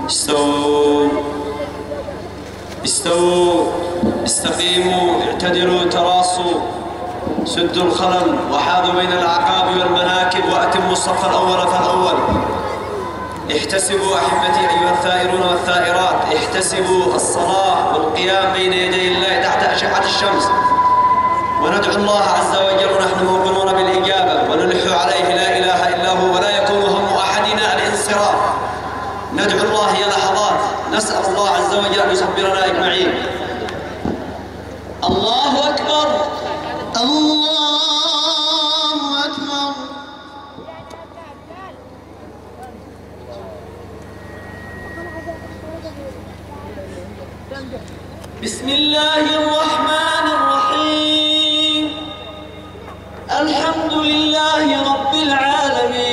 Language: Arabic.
استووا استووا استقيموا اعتدلوا تراصوا سدوا الخلل وحاذوا بين الأعقاب والمناكب وأتموا الصف الأول فالأول. احتسبوا أحبتي أيها الثائرون والثائرات، احتسبوا الصلاة والقيام بين يدي الله تحت أشعة الشمس، وندعو الله عز وجل ونحن موقنون بالإجابة، ونلح عليه لا إله إلا هو، ولا يكون هم أحدنا الانصراف. ندعو الله يا لحظات، نسأل الله عز وجل أن يصبرنا أجمعين. الله أكبر، الله أكبر. بسم الله الرحمن الرحيم. الحمد لله رب العالمين.